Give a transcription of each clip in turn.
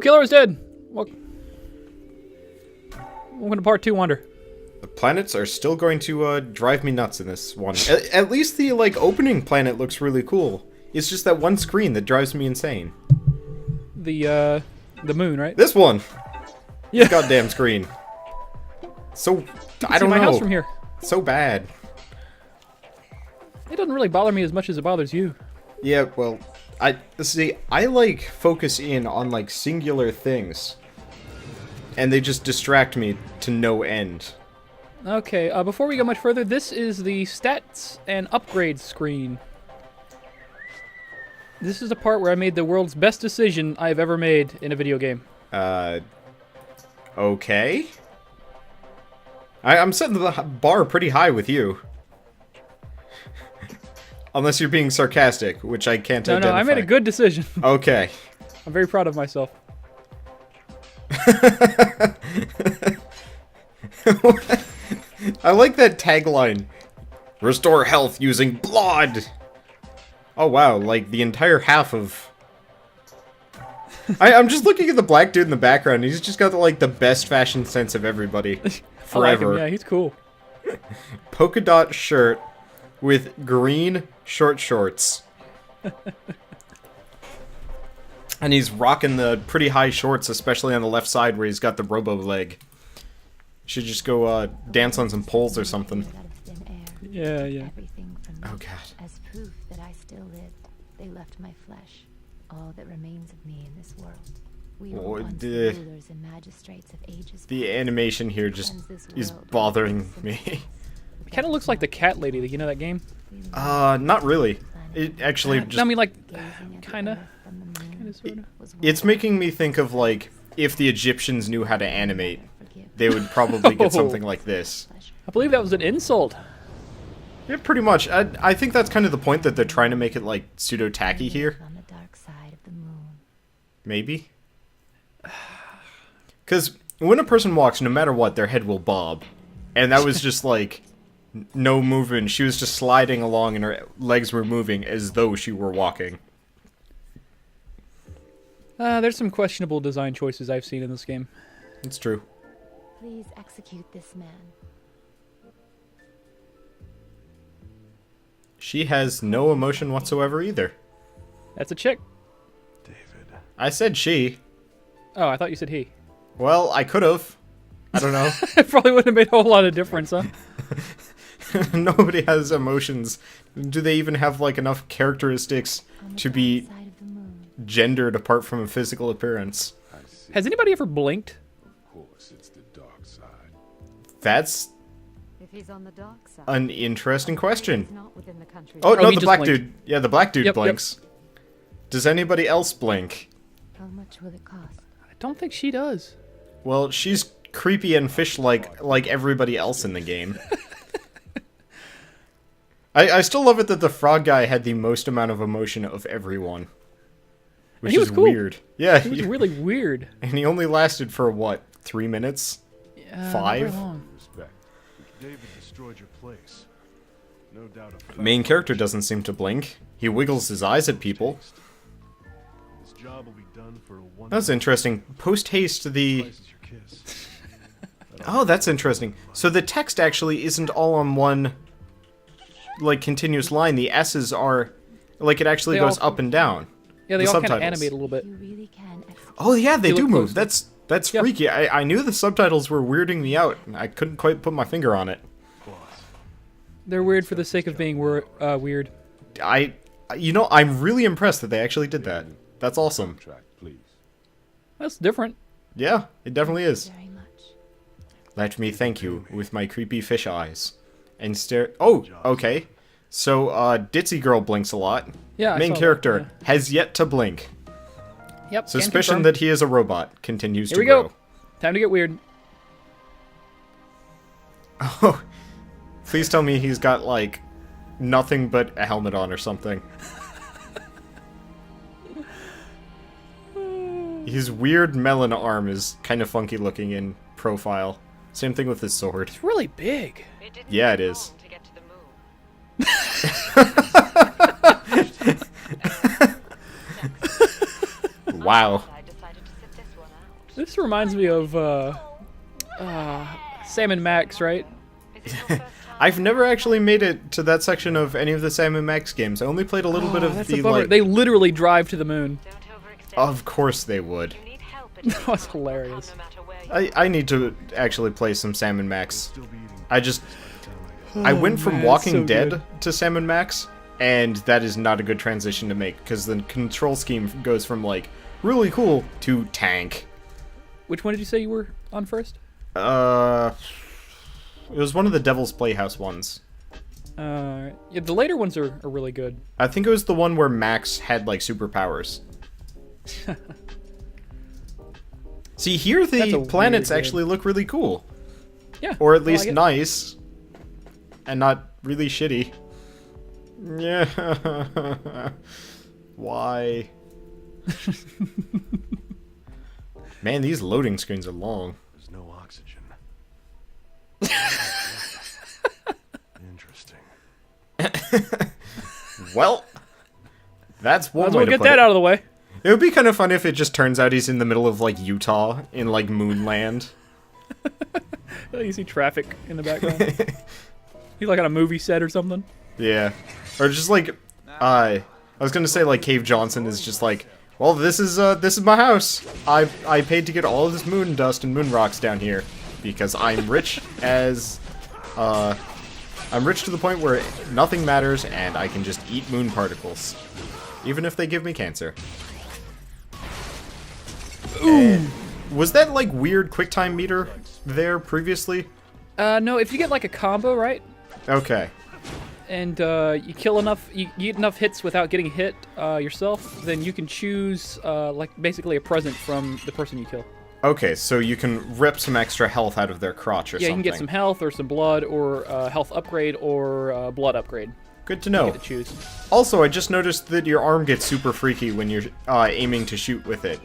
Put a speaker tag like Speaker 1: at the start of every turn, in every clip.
Speaker 1: Killer is dead. Welcome to part 2, Wonder.
Speaker 2: The planets are still going to drive me nuts in this one. At least the opening planet looks really cool. It's just that one screen that drives me insane.
Speaker 1: The moon, right?
Speaker 2: This one.
Speaker 1: Yeah.
Speaker 2: This goddamn screen. So I don't know.
Speaker 1: My house from here.
Speaker 2: So bad.
Speaker 1: It doesn't really bother me as much as it bothers you.
Speaker 2: Yeah, well, I like focus in on like singular things, and they just distract me to no end.
Speaker 1: Okay, before we go much further, this is the stats and upgrades screen. This is the part where I made the world's best decision I've ever made in a video game.
Speaker 2: Okay. I'm setting the bar pretty high with you. Unless you're being sarcastic, which I can't identify.
Speaker 1: No, I made a good decision.
Speaker 2: Okay.
Speaker 1: I'm very proud of myself.
Speaker 2: I like that tagline. Restore health using blood! Oh wow, like the entire half of... I'm just looking at the black dude in the background. He's just got like the best fashion sense of everybody. Forever.
Speaker 1: I like him, yeah, he's cool.
Speaker 2: Polka dot shirt with green short shorts. And he's rocking the pretty high shorts, especially on the left side where he's got the robo leg. Should just go dance on some poles or something.
Speaker 1: Yeah, yeah.
Speaker 2: Oh god.
Speaker 3: As proof that I still lived, they left my flesh, all that remains of me in this world. We were once the rulers and magistrates of ages.
Speaker 2: The animation here just is bothering me.
Speaker 1: It kind of looks like the cat lady. You know that game?
Speaker 2: Not really. It actually just...
Speaker 1: I mean, like, kinda, sorta.
Speaker 2: It's making me think of, like, if the Egyptians knew how to animate, they would probably get something like this.
Speaker 1: I believe that was an insult.
Speaker 2: Yeah, pretty much. I think that's kind of the point, that they're trying to make it, like, pseudo-tacky here. Maybe? Because when a person walks, no matter what, their head will bob. And that was just, like, no movement. She was just sliding along and her legs were moving as though she were walking.
Speaker 1: There's some questionable design choices I've seen in this game.
Speaker 2: It's true.
Speaker 3: Please execute this man.
Speaker 2: She has no emotion whatsoever either.
Speaker 1: That's a chick.
Speaker 4: David.
Speaker 2: I said she.
Speaker 1: Oh, I thought you said he.
Speaker 2: Well, I could have. I don't know.
Speaker 1: It probably wouldn't have made a whole lot of difference, huh?
Speaker 2: Nobody has emotions. Do they even have, like, enough characteristics to be gendered apart from a physical appearance?
Speaker 1: Has anybody ever blinked?
Speaker 4: Of course, it's the dark side.
Speaker 2: That's
Speaker 3: If he's on the dark side,
Speaker 2: an interesting question.
Speaker 3: he's not within the country.
Speaker 2: Oh, no,
Speaker 1: he
Speaker 2: the
Speaker 1: just
Speaker 2: black
Speaker 1: blinked.
Speaker 2: dude. Yeah, the black dude
Speaker 1: Yep,
Speaker 2: blinks. Does anybody else blink?
Speaker 3: How much will it cost?
Speaker 1: I don't think she does.
Speaker 2: Well, she's creepy and fish-like, like everybody else in the game. I still love it that the frog guy had the most amount of emotion of everyone. Which
Speaker 1: he was
Speaker 2: is
Speaker 1: cool.
Speaker 2: weird. Yeah,
Speaker 1: He was really weird.
Speaker 2: and he only lasted for, what, 3 minutes?
Speaker 1: Not
Speaker 2: 5?
Speaker 1: very long.
Speaker 4: Respect. David destroyed your place. No doubt of
Speaker 2: Main character doesn't seem to blink. He wiggles his eyes at people.
Speaker 4: This job will be done for a one.
Speaker 2: That's interesting. Post-haste, the...
Speaker 4: Places your kiss.
Speaker 2: Oh, that's interesting. So the text actually isn't all on one, like, continuous line. The S's are... Like, it actually
Speaker 1: They
Speaker 2: goes
Speaker 1: all-
Speaker 2: up and down.
Speaker 1: Yeah, they
Speaker 2: The
Speaker 1: all kind of
Speaker 2: subtitles.
Speaker 1: animate a little bit.
Speaker 3: You really can execute.
Speaker 2: Oh, yeah, they
Speaker 1: They
Speaker 2: do
Speaker 1: look
Speaker 2: move.
Speaker 1: close.
Speaker 2: That's
Speaker 1: Yeah.
Speaker 2: freaky. I knew the subtitles were weirding me out. I couldn't quite put my finger on it.
Speaker 4: Boss.
Speaker 1: They're weird for the sake of being weird.
Speaker 2: You know, I'm really impressed that they actually did that. That's awesome.
Speaker 4: Contract, please.
Speaker 1: That's different.
Speaker 2: Yeah, it definitely is.
Speaker 3: Very much.
Speaker 2: Let me thank you with my creepy fish eyes. And stare... Oh, okay. So, Ditzy Girl blinks a lot.
Speaker 1: Yeah, I
Speaker 2: Main
Speaker 1: saw that,
Speaker 2: character has yet to blink.
Speaker 1: Yep.
Speaker 2: Suspicion
Speaker 1: can
Speaker 2: that he is a robot continues
Speaker 1: Here
Speaker 2: to
Speaker 1: we
Speaker 2: grow.
Speaker 1: go. Time to get weird.
Speaker 2: Oh, please tell me he's got, like, nothing but a helmet on or something. His weird melon arm is kind of funky looking in profile. Same thing with his sword.
Speaker 1: It's really big.
Speaker 2: Yeah, it is.
Speaker 5: To get to the moon.
Speaker 2: Wow.
Speaker 5: I decided to sit this
Speaker 1: This reminds me of Sam and Max, right?
Speaker 2: I've never actually made it to that section of any of the Sam & Max games. I only played a little bit of
Speaker 1: That's
Speaker 2: the
Speaker 1: a bummer.
Speaker 2: like.
Speaker 1: They literally drive to the moon.
Speaker 2: Of course they would.
Speaker 1: That was hilarious.
Speaker 2: I need to actually play some Sam & Max.
Speaker 4: Still be eating.
Speaker 2: I went from
Speaker 1: man,
Speaker 2: Walking
Speaker 1: so
Speaker 2: Dead
Speaker 1: good.
Speaker 2: to Sam & Max, and that is not a good transition to make, because the control scheme goes from, like, really cool to tank.
Speaker 1: Which one did you say you were on first?
Speaker 2: It was one of the Devil's Playhouse ones.
Speaker 1: Yeah, the later ones are really good.
Speaker 2: I think it was the one where Max had, like, superpowers. See, here
Speaker 1: That's a
Speaker 2: the planets
Speaker 1: weird game.
Speaker 2: actually look really cool.
Speaker 1: Yeah.
Speaker 2: Or at
Speaker 1: well, I
Speaker 2: least
Speaker 1: get-
Speaker 2: nice. And not really shitty. Yeah. Why? Man, these loading screens are long.
Speaker 4: There's no oxygen. Interesting.
Speaker 2: Well, that's one
Speaker 1: Might as
Speaker 2: way
Speaker 1: well
Speaker 2: to
Speaker 1: get
Speaker 2: put
Speaker 1: that
Speaker 2: it.
Speaker 1: out of the way.
Speaker 2: It would be kind of fun if it just turns out he's in the middle of, like, Utah, in, like, Moonland.
Speaker 1: Oh, you see traffic in the background. He's like on a movie set or something.
Speaker 2: Yeah. Or just, like, I was gonna say, like, Cave Johnson is just like, well, this is my house. I paid to get all of this moon dust and moon rocks down here, because I'm rich as, I'm rich to the point where nothing matters, and I can just eat moon particles. Even if they give me cancer. Ooh. Was that, like, weird QuickTime meter there previously?
Speaker 1: No, if you get like a combo, right?
Speaker 2: Okay.
Speaker 1: And you kill enough, you get enough hits without getting hit yourself, then you can choose like basically a present from the person you kill.
Speaker 2: Okay, so you can rip some extra health out of their crotch or
Speaker 1: Yeah,
Speaker 2: something.
Speaker 1: you can get some health or some blood or health upgrade or blood upgrade.
Speaker 2: Good to
Speaker 1: You
Speaker 2: know.
Speaker 1: get to choose.
Speaker 2: Also, I just noticed that your arm gets super freaky when you're aiming to shoot with it.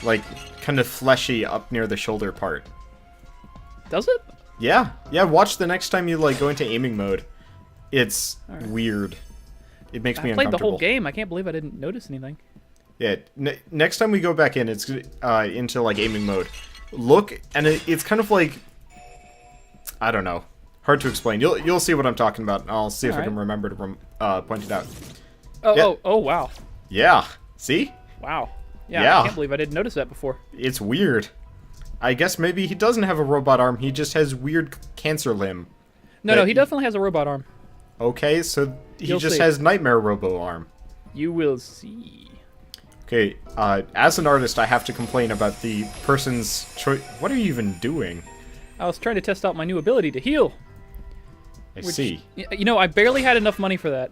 Speaker 2: Like, kind of fleshy up near the shoulder part.
Speaker 1: Does it?
Speaker 2: Yeah, watch the next time you, like, go into aiming mode. It's weird. It makes me
Speaker 1: I played the
Speaker 2: uncomfortable.
Speaker 1: whole game. I can't believe I didn't notice anything.
Speaker 2: Yeah, next time we go back in, it's into, like, aiming mode. Look, and it's kind of like... I don't know. Hard to explain. You'll see what I'm talking about, and I'll see if I
Speaker 1: Alright.
Speaker 2: can remember to point it out.
Speaker 1: Oh,
Speaker 2: Yeah.
Speaker 1: oh, wow.
Speaker 2: Yeah, see?
Speaker 1: Wow. Yeah,
Speaker 2: Yeah.
Speaker 1: I can't believe I didn't notice that before.
Speaker 2: It's weird. I guess maybe he doesn't have a robot arm, he just has weird cancer limb.
Speaker 1: No,
Speaker 2: That-
Speaker 1: he definitely has a robot arm.
Speaker 2: Okay, so he
Speaker 1: You'll
Speaker 2: just
Speaker 1: see.
Speaker 2: has Nightmare Robo arm.
Speaker 1: You will see.
Speaker 2: Okay, as an artist, I have to complain about the person's choice. What are you even doing?
Speaker 1: I was trying to test out my new ability to heal.
Speaker 2: I
Speaker 1: Which,
Speaker 2: see.
Speaker 1: You know, I barely had enough money for that.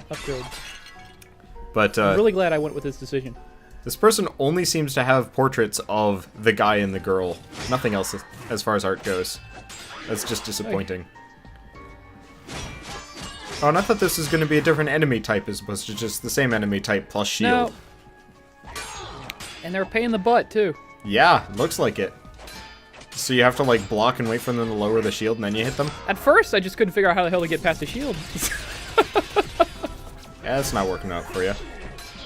Speaker 1: Upgrade.
Speaker 2: But
Speaker 1: I'm really glad I went with this decision.
Speaker 2: this person only seems to have portraits of the guy and the girl. Nothing else as far as art goes. That's just disappointing. Oh, and I thought this was going to be a different enemy type as opposed to just the same enemy type plus shield.
Speaker 1: No. And they're a pain in the butt, too.
Speaker 2: Yeah, looks like it. So you have to, like, block and wait for them to lower the shield and then you hit them?
Speaker 1: At first, I just couldn't figure out how the hell to get past the shield.
Speaker 2: Yeah, that's not working out for you.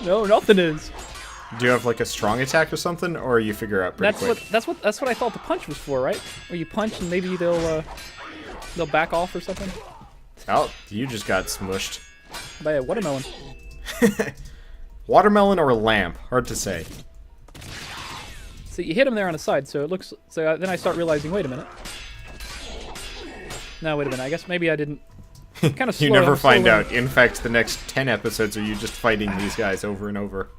Speaker 1: No, nothing is.
Speaker 2: Do you have, like, a strong attack or something, or you figure out pretty quick?
Speaker 1: That's what I thought the punch was for, right? Where you punch and maybe they'll back off or something.
Speaker 2: Oh, you just got smushed.
Speaker 1: By a watermelon.
Speaker 2: Watermelon or lamp? Hard to say.
Speaker 1: So you hit him there on the side, so it looks. So then I start realizing, wait a minute. No, wait a minute. I guess maybe I didn't. Kind of slow.
Speaker 2: You never
Speaker 1: I'm
Speaker 2: find
Speaker 1: slow
Speaker 2: out. In fact, the next 10 episodes are you just fighting these guys over and over.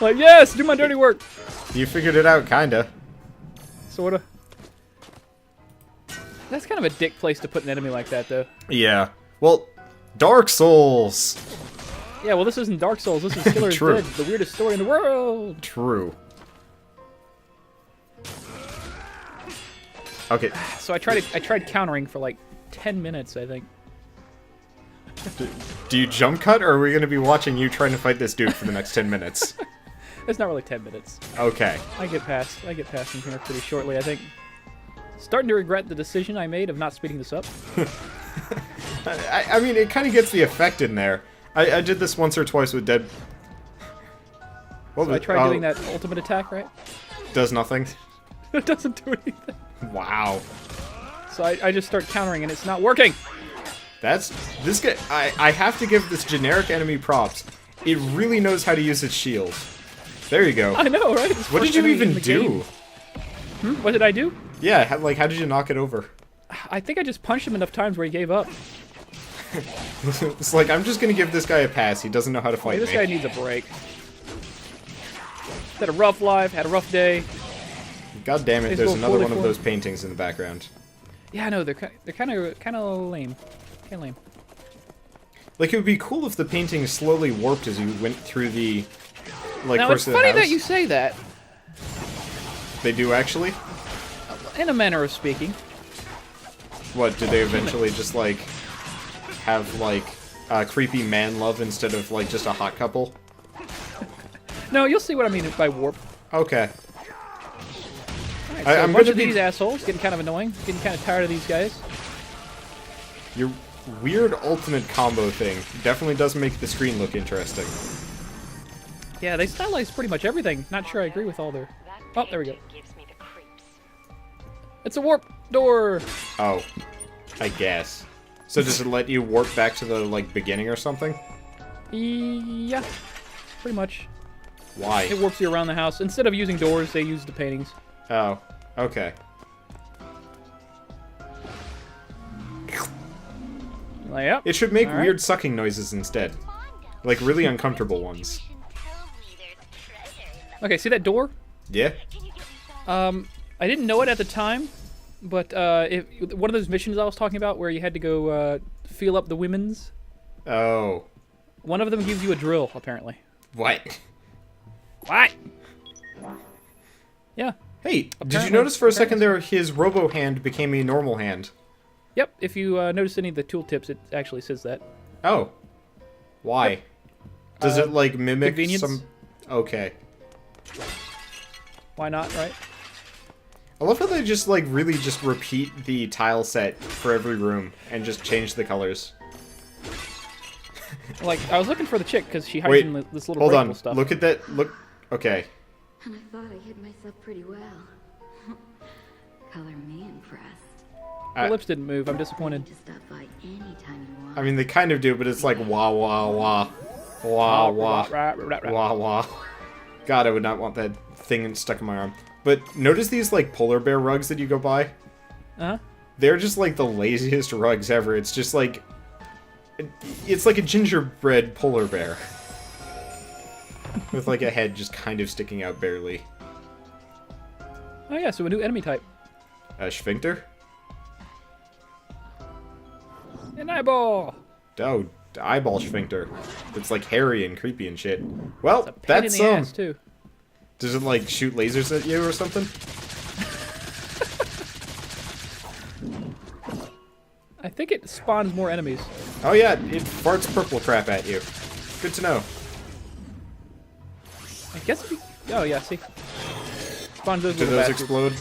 Speaker 1: Like, yes, do my dirty work.
Speaker 2: You figured it out, kinda.
Speaker 1: Sorta. That's kind of a dick place to put an enemy like that, though.
Speaker 2: Yeah. Well, Dark Souls!
Speaker 1: Yeah, well, this isn't Dark Souls. This is Killer is
Speaker 2: True.
Speaker 1: Dead, the weirdest story in the world.
Speaker 2: True. Okay,
Speaker 1: So I tried countering for like 10 minutes, I think.
Speaker 2: do you jump cut, or are we gonna be watching you trying to fight this dude for the next 10 minutes?
Speaker 1: It's not really 10 minutes.
Speaker 2: Okay.
Speaker 1: I get past him here pretty shortly, I think. Starting to regret the decision I made of not speeding this up.
Speaker 2: I mean, it kind of gets the effect in there. I did this once or twice with dead. What
Speaker 1: So I tried doing that ultimate attack, right?
Speaker 2: Does nothing.
Speaker 1: It doesn't do anything.
Speaker 2: Wow.
Speaker 1: So I just start countering and it's not working.
Speaker 2: This guy. I have to give this generic enemy props. It really knows how to use its shield. There you go.
Speaker 1: I know, right?
Speaker 2: What did you even do?
Speaker 1: What did I do?
Speaker 2: Yeah, how did you knock it over?
Speaker 1: I think I just punched him enough times where he gave up.
Speaker 2: It's like, I'm just gonna give this guy a pass. He doesn't know how to fight
Speaker 1: This
Speaker 2: me.
Speaker 1: guy needs a break. Had a rough life, had a rough day.
Speaker 2: God damn it!
Speaker 1: He's
Speaker 2: There's
Speaker 1: a little
Speaker 2: another
Speaker 1: fully
Speaker 2: one of
Speaker 1: formed.
Speaker 2: those paintings in the background.
Speaker 1: Yeah, I know they're kind of lame. Kind of lame.
Speaker 2: Like, it would be cool if the painting slowly warped as you went through the, like,
Speaker 1: Now
Speaker 2: course
Speaker 1: it's
Speaker 2: of the
Speaker 1: funny
Speaker 2: house.
Speaker 1: that you say that.
Speaker 2: They do actually.
Speaker 1: In a manner of speaking.
Speaker 2: What did they eventually just like have like creepy man love instead of like just a hot couple?
Speaker 1: No, you'll see what I mean by warp.
Speaker 2: Okay.
Speaker 1: Alright, so
Speaker 2: I'm
Speaker 1: a bunch
Speaker 2: gonna
Speaker 1: of
Speaker 2: be-
Speaker 1: these assholes getting kind of annoying, getting kind of tired of these guys.
Speaker 2: Your weird ultimate combo thing definitely does make the screen look interesting.
Speaker 1: Yeah, they stylize pretty much everything. Not sure I agree with all their. Oh, there we go. It's a warp door.
Speaker 2: Oh, I guess. So does it let you warp back to the like beginning or something?
Speaker 1: Yeah, pretty much.
Speaker 2: Why?
Speaker 1: It warps you around the house. Instead of using doors, they use the paintings.
Speaker 2: Oh, okay.
Speaker 1: Like, yep.
Speaker 2: It should make
Speaker 1: All right.
Speaker 2: weird sucking noises instead. Like really uncomfortable ones.
Speaker 1: Okay, see that door?
Speaker 2: Yeah?
Speaker 1: I didn't know it at the time, but one of those missions I was talking about where you had to go feel up the women's,
Speaker 2: Oh.
Speaker 1: one of them gives you a drill, apparently.
Speaker 2: What?
Speaker 1: What? Yeah.
Speaker 2: Hey, did you
Speaker 1: Apparently-
Speaker 2: notice for a second there his robo hand became a normal hand?
Speaker 1: Yep, if you notice any of the tooltips, it actually says that.
Speaker 2: Oh. Why? Does it like mimic
Speaker 1: convenience?
Speaker 2: some... Okay.
Speaker 1: Why not, right?
Speaker 2: I love how they just like really just repeat the tile set for every room and just change the colors.
Speaker 1: Like, I was looking for the chick because she hides
Speaker 2: Wait,
Speaker 1: in this little
Speaker 2: hold
Speaker 1: breakable
Speaker 2: on.
Speaker 1: stuff.
Speaker 2: Look at that. Look. Okay.
Speaker 5: And I thought I hid myself pretty well. Color me impressed.
Speaker 1: The lips didn't move. I'm disappointed.
Speaker 5: To stop by anytime you want.
Speaker 2: I mean, they kind of do, but it's like wah wah wah. Wah wah. Wah wah. God, I would not want that thing stuck in my arm. But notice these like polar bear rugs that you go by?
Speaker 1: Uh-huh.
Speaker 2: They're just like the laziest rugs ever. It's just like... It's like a gingerbread polar bear. With like a head just kind of sticking out barely.
Speaker 1: Oh yeah, so a new enemy type.
Speaker 2: A sphincter?
Speaker 1: An eyeball!
Speaker 2: Oh, eyeball sphincter. It's like hairy and creepy and shit. Well,
Speaker 1: Pain
Speaker 2: that's
Speaker 1: in the ass, too.
Speaker 2: Does it like shoot lasers at you or something?
Speaker 1: I think it spawns more enemies.
Speaker 2: Oh yeah, it farts purple crap at you. Good to know.
Speaker 1: I guess if you... Oh yeah, see? Spawns those
Speaker 2: Do
Speaker 1: little
Speaker 2: those
Speaker 1: bastards.
Speaker 2: explode?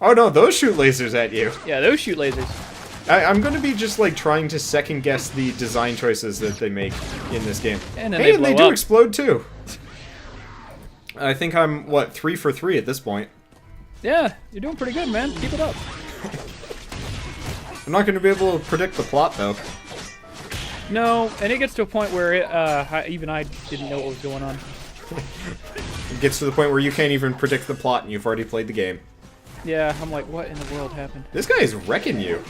Speaker 2: Oh no, those shoot lasers at you.
Speaker 1: Yeah, those shoot lasers.
Speaker 2: I'm going to be just like trying to second guess the design choices that they make in this game.
Speaker 1: And then
Speaker 2: hey,
Speaker 1: they
Speaker 2: and they
Speaker 1: blow
Speaker 2: do
Speaker 1: up.
Speaker 2: explode too. I think I'm, what, 3 for 3 at this point.
Speaker 1: Yeah, you're doing pretty good, man. Keep it up.
Speaker 2: I'm not going to be able to predict the plot though.
Speaker 1: No, and it gets to a point where even I didn't know what was going on.
Speaker 2: It gets to the point where you can't even predict the plot and you've already played the game.
Speaker 1: Yeah, I'm like, what in the world happened?
Speaker 2: This guy is wrecking you.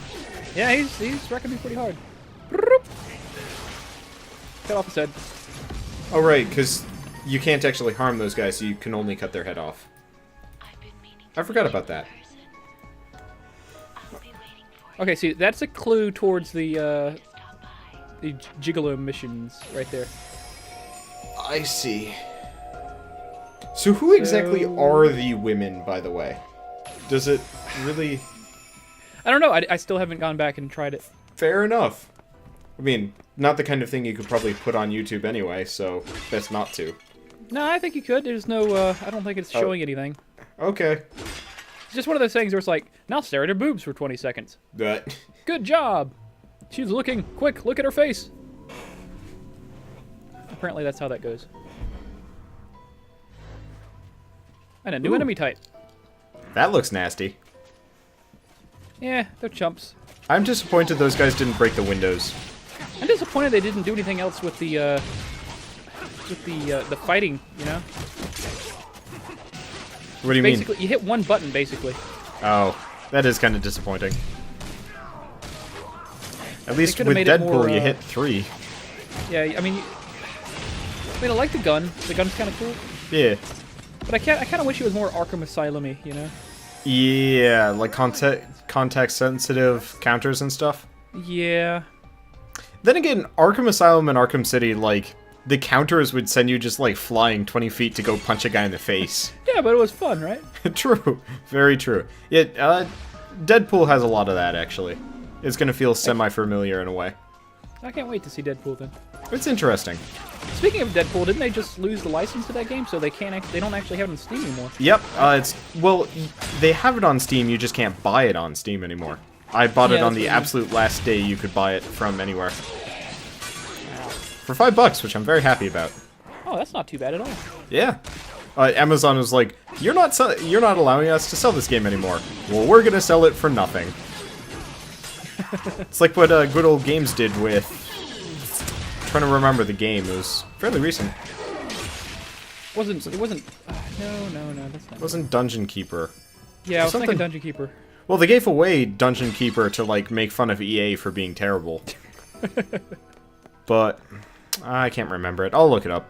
Speaker 1: Yeah, he's wrecking me pretty hard. Broop. Cut off his head.
Speaker 2: Oh right, because you can't actually harm those guys, so you can only cut their head off. I forgot about that.
Speaker 1: Okay, see, that's a clue towards the Gigolo missions right there.
Speaker 2: I see. So who exactly are the women, by the way? Does it really...
Speaker 1: I don't know. I still haven't gone back and tried it.
Speaker 2: Fair enough. I mean, not the kind of thing you could probably put on YouTube anyway, so best not to.
Speaker 1: No, I think you could. There's no, I don't think it's showing anything.
Speaker 2: Okay.
Speaker 1: It's just one of those things where it's like, now stare at her boobs for 20 seconds.
Speaker 2: But...
Speaker 1: Good job! She's looking. Quick, look at her face. apparently that's how that goes. And a new enemy type.
Speaker 2: That looks nasty.
Speaker 1: Yeah, they're chumps.
Speaker 2: I'm disappointed those guys didn't break the windows.
Speaker 1: I'm disappointed they didn't do anything else with the fighting, you know?
Speaker 2: What do you mean?
Speaker 1: Basically, you hit one button, basically.
Speaker 2: Oh, that is kind of disappointing. At least
Speaker 1: could've
Speaker 2: with
Speaker 1: made it
Speaker 2: Deadpool,
Speaker 1: more,
Speaker 2: you hit 3.
Speaker 1: Yeah, I mean, I like the gun. The gun's kind of cool.
Speaker 2: Yeah.
Speaker 1: But I kind of wish it was more Arkham Asylum-y, you know?
Speaker 2: Yeah, like context-sensitive counters and stuff.
Speaker 1: Yeah.
Speaker 2: Then again, Arkham Asylum and Arkham City, like, the counters would send you just, like, flying 20 feet to go punch a guy in the face.
Speaker 1: Yeah, but it was fun, right?
Speaker 2: True. Very true. Deadpool has a lot of that, actually. It's gonna feel semi-familiar in a way.
Speaker 1: I can't wait to see Deadpool then.
Speaker 2: It's interesting.
Speaker 1: Speaking of Deadpool, didn't they just lose the license to that game, so they don't actually have it on Steam anymore?
Speaker 2: Yep. They have it on Steam. You just can't buy it on Steam anymore. I bought it on the absolute last day you could buy it from anywhere. For $5, which I'm very happy about.
Speaker 1: Oh, that's not too bad at all.
Speaker 2: Yeah. Amazon was like, you're not allowing us to sell this game anymore. Well, we're gonna sell it for nothing. It's like what Good Old Games did with... I'm trying to remember the game. It was fairly recent.
Speaker 1: It wasn't. No, that's not.
Speaker 2: It wasn't Dungeon Keeper.
Speaker 1: Yeah, I was thinking Dungeon Keeper.
Speaker 2: Well, they gave away Dungeon Keeper to, like, make fun of EA for being terrible. But I can't remember it. I'll look it up.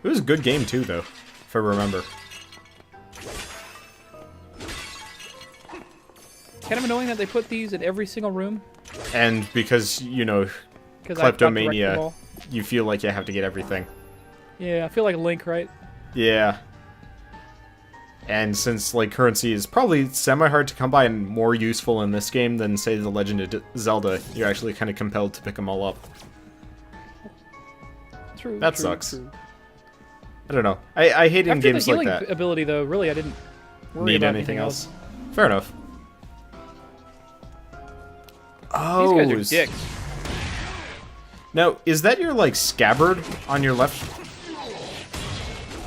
Speaker 2: It was a good game, too, though, if I remember.
Speaker 1: Kind of annoying that they put these in every single room.
Speaker 2: And because, you know, kleptomania, you feel like you have to get everything.
Speaker 1: Yeah, I feel like Link, right?
Speaker 2: Yeah. And since, like, currency is probably semi-hard to come by and more useful in this game than, say, The Legend of Zelda, you're actually kind of compelled to pick them all up.
Speaker 1: True.
Speaker 2: That sucks. True. I don't know. I hate in games like that.
Speaker 1: After the healing ability, though, really, I didn't worry about anything else.
Speaker 2: Fair enough. Oh,
Speaker 1: these guys are dicks.
Speaker 2: Now, is that your, like, scabbard on your left?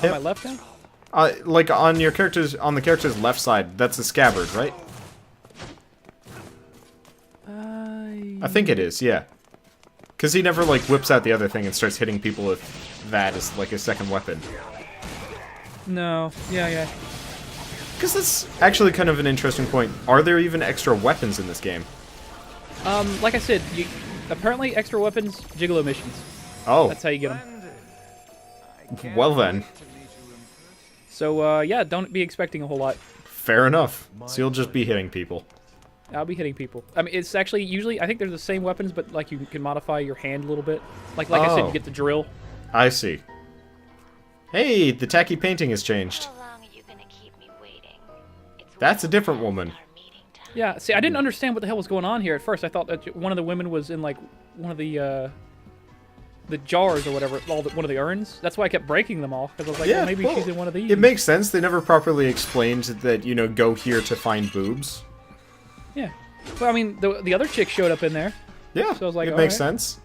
Speaker 1: On my left hand?
Speaker 2: Like on the character's left side, that's a scabbard, right? I think it is, yeah. Because he never, like, whips out the other thing and starts hitting people with that as, like, a second weapon.
Speaker 1: No. Yeah.
Speaker 2: Because that's actually kind of an interesting point. Are there even extra weapons in this game?
Speaker 1: Like I said, apparently extra weapons, gigolo missions.
Speaker 2: Oh.
Speaker 1: That's how you get them.
Speaker 2: Well then.
Speaker 1: So, yeah, don't be expecting a whole lot.
Speaker 2: Fair enough. So you'll just be hitting people.
Speaker 1: I'll be hitting people. I mean, it's actually usually, I think they're the same weapons, but, like, you can modify your hand a little bit. Like I said, you get the drill.
Speaker 2: I see. Hey, the tacky painting has changed.
Speaker 3: How long are you gonna keep me waiting?
Speaker 2: That's a different woman.
Speaker 1: Yeah, see, I didn't understand what the hell was going on here at first. I thought that one of the women was in, like, one of the jars or whatever, one of the urns. That's why I kept breaking them all, because I was like, well, maybe she's in one of these.
Speaker 2: It makes sense. They never properly explained that, you know, go here to find boobs.
Speaker 1: Yeah. Well, I mean, the other chick showed up in there.
Speaker 2: Yeah,
Speaker 1: so I was like,
Speaker 2: it makes sense.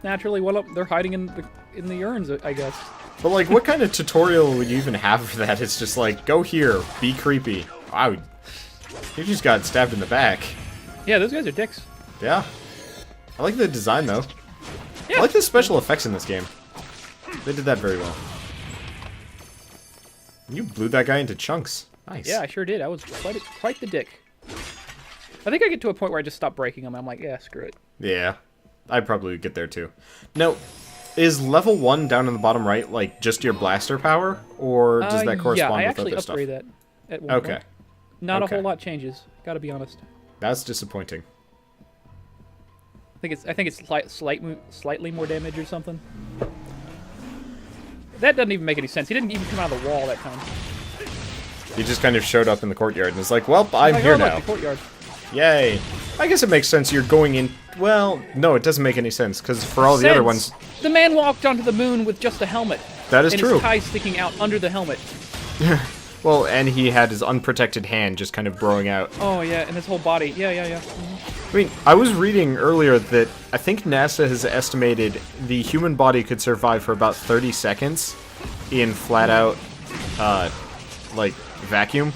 Speaker 1: Naturally, well, they're hiding in the urns, I guess.
Speaker 2: But, like, what kind of tutorial would you even have for that? It's just like, go here, be creepy. Wow, you just got stabbed in the back.
Speaker 1: Yeah, those guys are dicks.
Speaker 2: Yeah. I like the design, though.
Speaker 1: Yeah.
Speaker 2: I like the special effects in this game. They did that very well. You blew that guy into chunks. Nice.
Speaker 1: Yeah, I sure did. I was quite the dick. I think I get to a point where I just stop breaking them. I'm like, yeah, screw it.
Speaker 2: Yeah. I'd probably get there, too. Now, is level 1 down in the bottom right, like, just your blaster power? Or does that correspond with other stuff?
Speaker 1: Yeah, I actually upgraded that at one point. Not a whole lot changes, gotta be honest.
Speaker 2: That's disappointing.
Speaker 1: I think it's slightly more damage or something. That doesn't even make any sense. He didn't even come out of the wall that time.
Speaker 2: He just kind of showed up in the courtyard and was like, well, I'm here now.
Speaker 1: The courtyard.
Speaker 2: Yay. I guess it makes sense you're going in... Well, no, it doesn't make any sense, because for all the other ones...
Speaker 1: The man walked onto the moon with just a helmet.
Speaker 2: That is true.
Speaker 1: And his tie sticking out under the helmet.
Speaker 2: Well, and he had his unprotected hand just kind of growing out.
Speaker 1: Oh, yeah, and his whole body. Yeah. Mm-hmm.
Speaker 2: I mean, I was reading earlier that I think NASA has estimated the human body could survive for about 30 seconds in flat-out, like, vacuum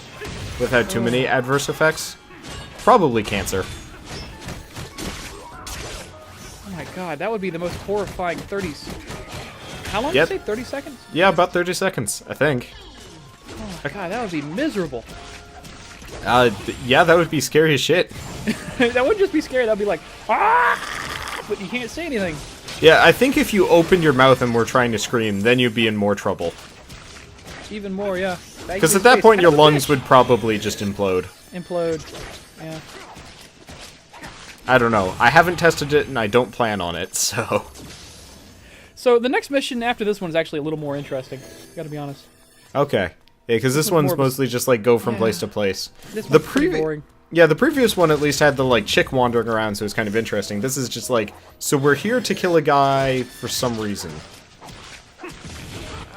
Speaker 2: without too many adverse effects. Probably cancer.
Speaker 1: Oh my god, that would be the most horrifying 30s. How long
Speaker 2: Yep.
Speaker 1: did you say? 30 seconds?
Speaker 2: Yeah, about 30 seconds, I think.
Speaker 1: Oh my god, that would be miserable.
Speaker 2: Yeah, that would be scary as shit.
Speaker 1: That wouldn't just be scary, that would be like, ah! But you can't say anything.
Speaker 2: Yeah, I think if you opened your mouth and were trying to scream, then you'd be in more trouble.
Speaker 1: Even more, yeah.
Speaker 2: Because at that point, your lungs would probably just implode.
Speaker 1: Implode, yeah.
Speaker 2: I don't know. I haven't tested it, and I don't plan on it, so...
Speaker 1: So the next mission after this one is actually a little more interesting. Gotta be honest.
Speaker 2: Okay. Yeah, because this one's
Speaker 1: more of a-
Speaker 2: mostly just, like, go from place to place.
Speaker 1: This
Speaker 2: The
Speaker 1: one's pretty boring.
Speaker 2: Yeah, the previous one at least had the, like, chick wandering around, so it was kind of interesting. This is just like, so we're here to kill a guy for some reason.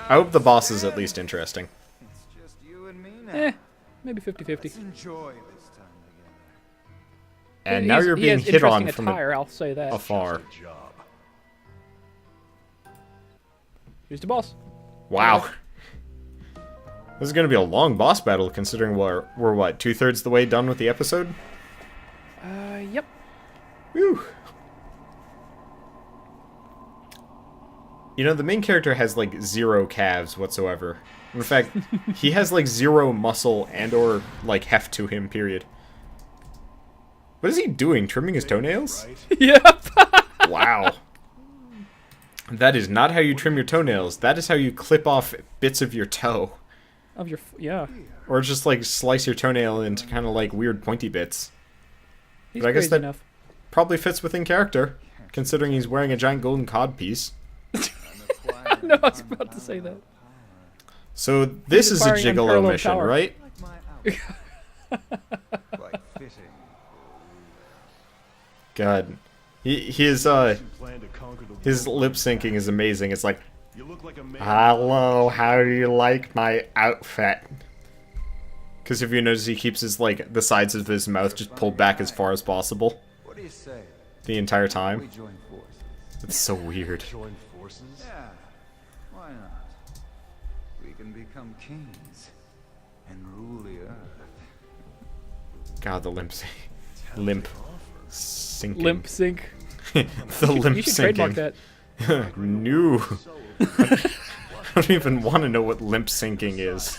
Speaker 2: I hope the boss is at least interesting.
Speaker 6: It's just you and me now.
Speaker 1: Maybe 50-50.
Speaker 6: Enjoy this time together.
Speaker 2: And now you're being hit on from
Speaker 1: attire, I'll say that.
Speaker 2: afar.
Speaker 4: Job.
Speaker 1: Who's the boss?
Speaker 2: Wow. This is going to be a long boss battle, considering we're what, 2/3 the way done with the episode?
Speaker 1: Yep.
Speaker 2: Whew. You know, the main character has, like, 0 calves whatsoever. In fact, he has, like, 0 muscle and or, like, heft to him, period. What is he doing? Trimming his toenails?
Speaker 1: Yep.
Speaker 2: Wow. That is not how you trim your toenails. That is how you clip off bits of your toe.
Speaker 1: Of your, yeah.
Speaker 2: Or just, like, slice your toenail into kind of, like, weird pointy bits.
Speaker 1: He's
Speaker 2: But I guess
Speaker 1: crazy
Speaker 2: that-
Speaker 1: enough.
Speaker 2: Probably fits within character, considering he's wearing a giant golden cod piece.
Speaker 1: No, I was about to say that.
Speaker 2: So this is a
Speaker 1: acquiring
Speaker 2: gigolo
Speaker 1: unparalleled
Speaker 2: mission,
Speaker 1: power.
Speaker 2: right?
Speaker 6: Like my outfit. Quite fitting.
Speaker 2: God. His
Speaker 4: Plan to conquer the
Speaker 2: his
Speaker 4: world.
Speaker 2: lip syncing is amazing. It's like,
Speaker 4: You look like a man.
Speaker 2: hello, how do you like my outfit? Because if you notice, he keeps his, like, the sides of his mouth just pulled back as far as possible
Speaker 6: What do you say?
Speaker 2: the entire
Speaker 6: We
Speaker 2: time.
Speaker 6: join forces.
Speaker 2: It's so weird.
Speaker 4: Join forces.
Speaker 6: Yeah. Why not? We can become kings and rule the earth.
Speaker 2: God, the limp sinking.
Speaker 1: Limp sync.
Speaker 2: The limp
Speaker 1: You should trademark
Speaker 2: sinking.
Speaker 1: that.
Speaker 2: No. I don't even want to know what limp syncing is.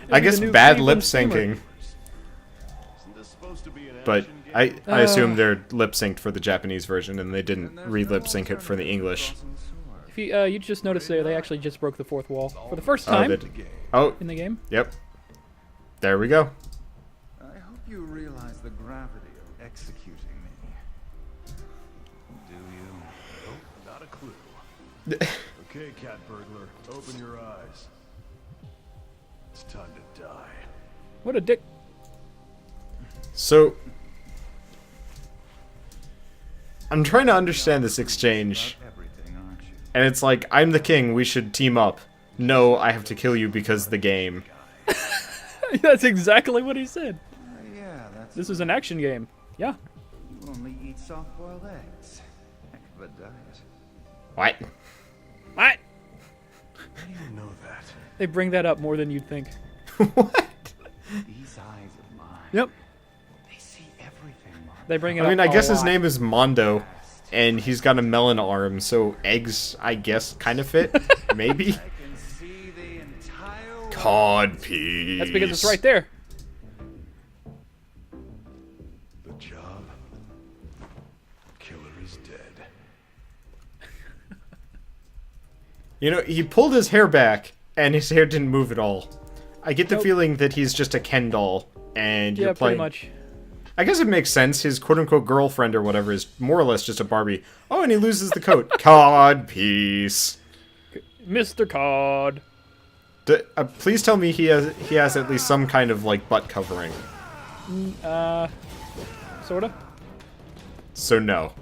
Speaker 2: I guess
Speaker 1: the new
Speaker 2: bad
Speaker 1: Cleveland
Speaker 2: lip
Speaker 1: Steamer.
Speaker 2: syncing,
Speaker 4: Isn't this supposed to be an
Speaker 2: but
Speaker 4: action game?
Speaker 2: I assume they're lip synced for the Japanese version and they didn't re-lip sync it for the English.
Speaker 1: If you just noticed there, they actually just broke the fourth wall for the first
Speaker 2: Oh,
Speaker 1: time
Speaker 2: they- oh,
Speaker 1: in the game.
Speaker 2: yep. There we go.
Speaker 6: I hope you realize the gravity of executing me. Do you?
Speaker 4: Nope, not a clue. Okay, cat burglar, open your eyes. It's time to die.
Speaker 1: What a dick.
Speaker 2: So, I'm trying to understand this exchange,
Speaker 6: Everything, aren't you?
Speaker 2: and it's like, I'm the king, we should team up. No, I have to kill you because the game.
Speaker 1: That's exactly what he said.
Speaker 6: Yeah, that's.
Speaker 1: This is an action game. Yeah.
Speaker 6: You only eat soft-boiled eggs. Heck of a diet.
Speaker 2: What?
Speaker 1: What?
Speaker 4: How do you know that?
Speaker 1: They bring that up more than you'd think.
Speaker 2: What?
Speaker 6: These eyes of mine.
Speaker 1: Yep.
Speaker 6: They see everything, Mark.
Speaker 1: They bring it
Speaker 2: I
Speaker 1: up
Speaker 2: mean, I
Speaker 1: a
Speaker 2: guess his
Speaker 1: lot.
Speaker 2: name is Mondo, and he's got a melon arm, so eggs, I guess, kind of fit. Maybe?
Speaker 6: I can see the entire world.
Speaker 2: Cod piece.
Speaker 1: That's because it's right there.
Speaker 4: The job. Killer is dead.
Speaker 2: You know, he pulled his hair back, and his hair didn't move at all. I get the
Speaker 1: Nope.
Speaker 2: feeling that he's just a Ken doll, and
Speaker 1: Yeah,
Speaker 2: you're
Speaker 1: pretty
Speaker 2: playing...
Speaker 1: much.
Speaker 2: I guess it makes sense. His quote-unquote girlfriend or whatever is more or less just a Barbie. Oh, and he loses the coat. Cod piece.
Speaker 1: Mr. Cod.
Speaker 2: Please tell me he has at least some kind of, like, butt covering.
Speaker 1: Sorta.
Speaker 2: So no.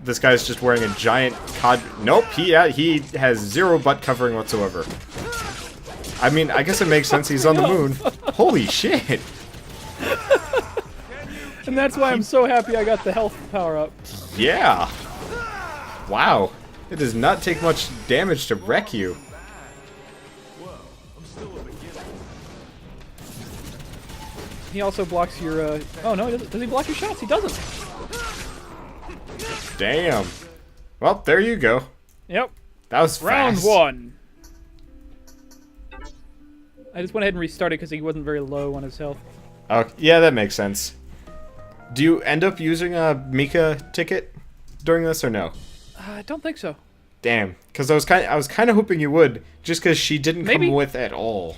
Speaker 2: This guy's just wearing a giant cod... Nope, he has 0 butt covering whatsoever. I mean, I guess it makes sense he's on the moon. Holy shit!
Speaker 1: And that's why I'm so happy I got the health power up.
Speaker 2: Yeah. Wow. It does not take much damage to wreck you.
Speaker 1: He also blocks your, oh no, does he block your shots? He doesn't.
Speaker 2: Damn. Well, there you go.
Speaker 1: Yep.
Speaker 2: That was
Speaker 1: Round
Speaker 2: fast.
Speaker 1: 1. I just went ahead and restarted because he wasn't very low on his health.
Speaker 2: Oh, yeah, that makes sense. Do you end up using a Mika ticket during this or no?
Speaker 1: I don't think so.
Speaker 2: Damn, because I was kind of hoping you would, just because she didn't
Speaker 1: Maybe.
Speaker 2: come with at all.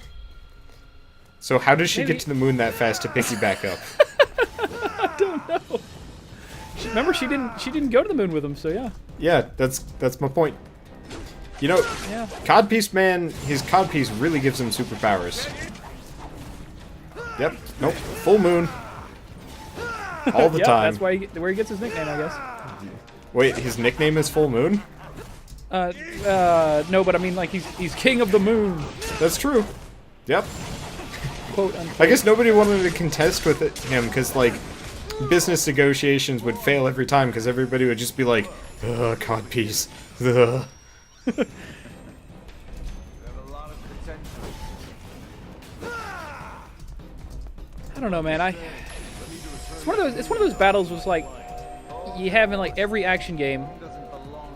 Speaker 2: So how did she
Speaker 1: Maybe.
Speaker 2: get to the moon that fast to pick you back up?
Speaker 1: I don't know. Remember, she didn't go to the moon with him, so yeah.
Speaker 2: Yeah, that's my point. You know,
Speaker 1: Yeah.
Speaker 2: Codpiece Man, his Codpiece really gives him superpowers. Yep. Nope. Full moon. All the
Speaker 1: Yeah,
Speaker 2: time.
Speaker 1: that's why where he gets his nickname, I guess.
Speaker 2: Wait, his nickname is Full Moon?
Speaker 1: No, but I mean, like, he's king of the moon,
Speaker 2: That's true. Yep.
Speaker 1: quote unquote.
Speaker 2: I guess nobody wanted to contest with him because, like, business negotiations would fail every time because everybody would just be like, ugh, Codpiece. Ugh.
Speaker 6: You have a lot of potential.
Speaker 1: I don't know, man. It's one of those battles was like you have in like every action game.
Speaker 6: Doesn't belong.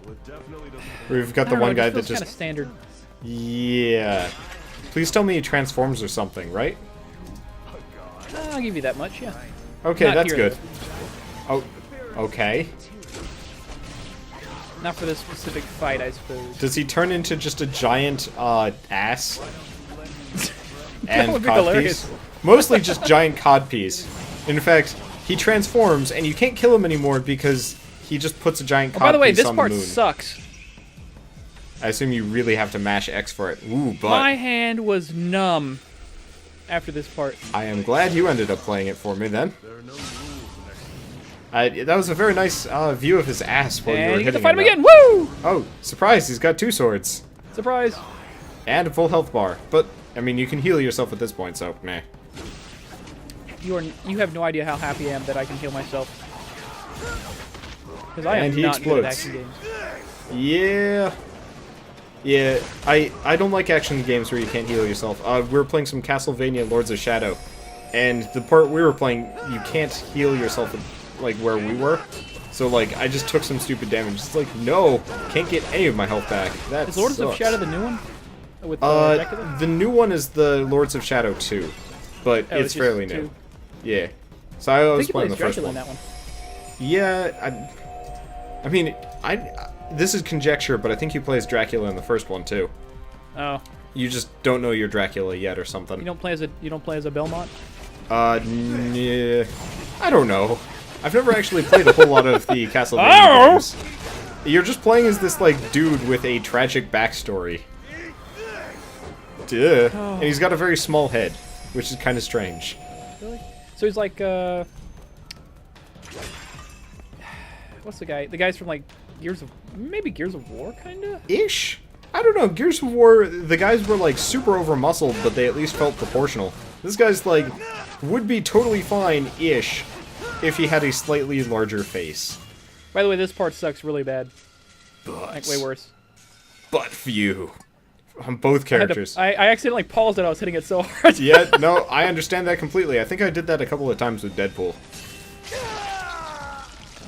Speaker 4: Well, it definitely doesn't.
Speaker 2: We've got
Speaker 1: I
Speaker 2: the
Speaker 1: don't know,
Speaker 2: one
Speaker 1: it
Speaker 2: guy that
Speaker 1: feels
Speaker 2: just...
Speaker 1: kind of standard.
Speaker 2: Yeah. Please tell me he transforms or something, right?
Speaker 1: I'll give you that much, yeah.
Speaker 2: Okay,
Speaker 1: Not
Speaker 2: that's
Speaker 1: here,
Speaker 2: good. Oh, okay.
Speaker 1: Not for this specific fight, I suppose.
Speaker 2: Does he turn into just a giant ass? And
Speaker 1: would be hilarious.
Speaker 2: codpiece? Mostly just giant codpiece. In fact, he transforms, and you can't kill him anymore because he just puts a giant codpiece
Speaker 1: Oh, by the way, this
Speaker 2: on
Speaker 1: part
Speaker 2: the moon.
Speaker 1: sucks.
Speaker 2: I assume you really have to mash X for it. Ooh, but
Speaker 1: My hand was numb after this part.
Speaker 2: I am glad you ended up playing it for me then. That was a very nice view of his ass while you were
Speaker 1: And you get
Speaker 2: hitting
Speaker 1: to fight him
Speaker 2: him.
Speaker 1: again. Woo!
Speaker 2: Oh, surprise! He's got 2 swords
Speaker 1: Surprise.
Speaker 2: and a full health bar. But I mean, you can heal yourself at this point, so meh.
Speaker 1: You have no idea how happy I am that I can heal myself. Because I am
Speaker 2: And he
Speaker 1: not good at
Speaker 2: explodes.
Speaker 1: action games.
Speaker 2: Yeah. Yeah, I don't like action games where you can't heal yourself. We were playing some Castlevania Lords of Shadow, and the part we were playing, you can't heal yourself at, like, where we were. So, like, I just took some stupid damage. It's like, no, can't get any of my health back. That
Speaker 1: Is Lords of
Speaker 2: sucks.
Speaker 1: Shadow the new one? With Dracula?
Speaker 2: The new one is the Lords of Shadow 2, but
Speaker 1: Oh,
Speaker 2: it's
Speaker 1: just
Speaker 2: fairly
Speaker 1: 2.
Speaker 2: new. Yeah. So I
Speaker 1: I
Speaker 2: was
Speaker 1: think he
Speaker 2: playing
Speaker 1: plays
Speaker 2: the first
Speaker 1: Dracula
Speaker 2: one.
Speaker 1: in that one.
Speaker 2: Yeah, I mean, this is conjecture, but I think he plays Dracula in the first one too.
Speaker 1: Oh,
Speaker 2: You just don't know you're Dracula yet or something.
Speaker 1: you don't play as a Belmont?
Speaker 2: Nah, I don't know. I've never actually played a whole lot of the Castlevania
Speaker 1: Oh!
Speaker 2: games. You're just playing as this, like, dude with a tragic backstory. Duh. And he's got a very small head, which is kind of strange.
Speaker 1: Really? So he's like, what's the guy? The guy's from like maybe Gears of War, kinda?
Speaker 2: Ish? I don't know. Gears of War, the guys were, like, super over-muscled, but they at least felt proportional. This guy's, like, would be totally fine-ish if he had a slightly larger face.
Speaker 1: By the way, this part sucks really bad.
Speaker 2: But,
Speaker 1: Like, way worse.
Speaker 2: but for you. On both
Speaker 1: I had to-
Speaker 2: characters.
Speaker 1: I accidentally paused it. I was hitting it so hard.
Speaker 2: Yeah, no, I understand that completely. I think I did that a couple of times with Deadpool.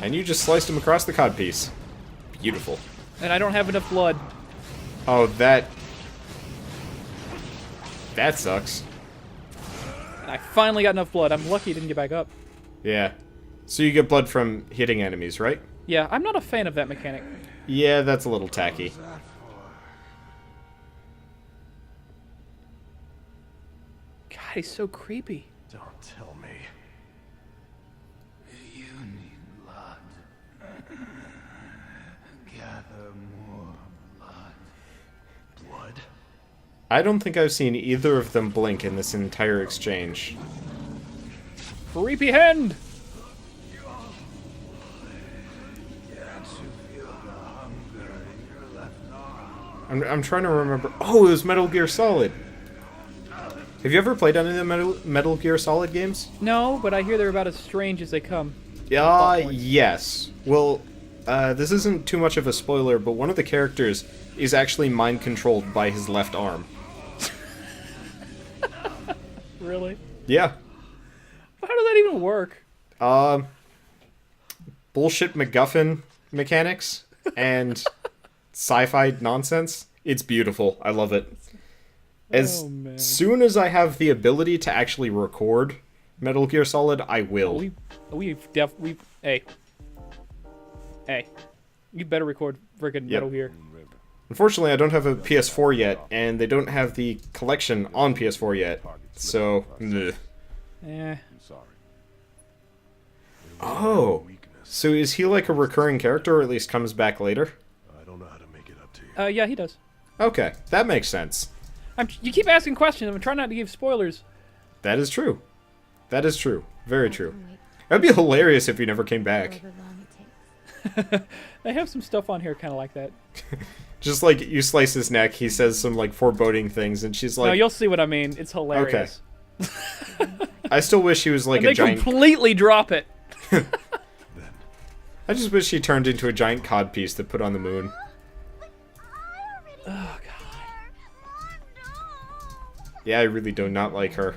Speaker 2: And you just sliced him across the codpiece. Beautiful.
Speaker 1: And I don't have enough blood.
Speaker 2: Oh, that sucks.
Speaker 1: And I finally got enough blood. I'm lucky it didn't get back up.
Speaker 2: Yeah. So you get blood from hitting enemies, right?
Speaker 1: Yeah, I'm not a fan of that mechanic.
Speaker 2: Yeah, that's a little tacky.
Speaker 1: God, he's so creepy.
Speaker 4: Don't tell me.
Speaker 6: You need blood. Gather more blood.
Speaker 4: Blood?
Speaker 2: I don't think I've seen either of them blink in this entire exchange.
Speaker 1: Creepy hand!
Speaker 2: I'm trying to remember. Oh, it was Metal Gear Solid. Have you ever played any of the Metal Gear Solid games?
Speaker 1: No, but I hear they're about as strange as they come.
Speaker 2: Yes. Well, this isn't too much of a spoiler, but one of the characters is actually mind-controlled by his left arm.
Speaker 1: Really?
Speaker 2: Yeah.
Speaker 1: How does that even work?
Speaker 2: Bullshit MacGuffin mechanics and sci-fi nonsense. It's beautiful. I love it. As soon as I have the ability to actually record Metal Gear Solid, I will.
Speaker 1: Hey, you better record friggin' Metal Gear.
Speaker 2: Unfortunately, I don't have a PS4 yet, and they don't have the collection on PS4 yet. So,
Speaker 1: yeah.
Speaker 2: Oh, so is he like a recurring character, or at least comes back later?
Speaker 4: I don't know how to make it up to you.
Speaker 1: Yeah, he does.
Speaker 2: Okay, that makes sense.
Speaker 1: You keep asking questions. I'm trying not to give spoilers.
Speaker 2: That is true. That is true. Very true. That'd be hilarious if he never came back.
Speaker 1: They have some stuff on here kind of like that.
Speaker 2: Just like you slice his neck, he says some like foreboding things, and she's like,
Speaker 1: no, you'll see what I mean. It's hilarious.
Speaker 2: Okay. I still wish he was like
Speaker 1: and
Speaker 2: a giant.
Speaker 1: They completely drop it.
Speaker 2: I just wish he turned into a giant codpiece to put on the moon.
Speaker 1: Oh god.
Speaker 2: Yeah, I really do not like her.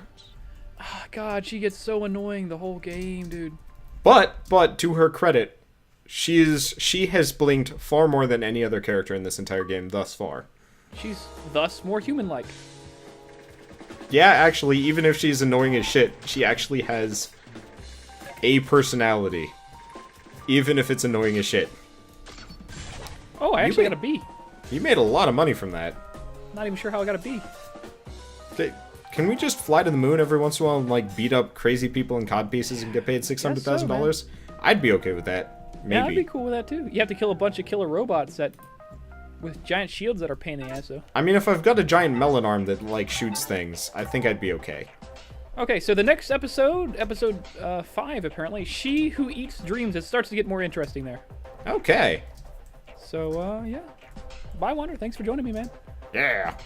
Speaker 1: Oh god, she gets so annoying the whole game, dude.
Speaker 2: But to her credit, she has blinked far more than any other character in this entire game thus far.
Speaker 1: She's thus more human-like.
Speaker 2: Yeah, actually, even if she's annoying as shit, she actually has a personality. Even if it's annoying as shit.
Speaker 1: Oh, I actually got a B.
Speaker 2: You made a lot of money from that.
Speaker 1: Not even sure how I got a B.
Speaker 2: Okay, can we just fly to the moon every once in a while and like beat up crazy people in cod pieces and get paid $600,000? I'd be okay with that. Maybe.
Speaker 1: Yeah, I'd be cool with that too. You have to kill a bunch of killer robots with giant shields that are pain in the ass, though.
Speaker 2: I mean, if I've got a giant melon arm that like shoots things, I think I'd be okay.
Speaker 1: Okay, so the next episode, episode 5 apparently, She Who Eats Dreams. It starts to get more interesting there.
Speaker 2: Okay.
Speaker 1: So, yeah. Bye, Wander. Thanks for joining me, man.
Speaker 2: Yeah.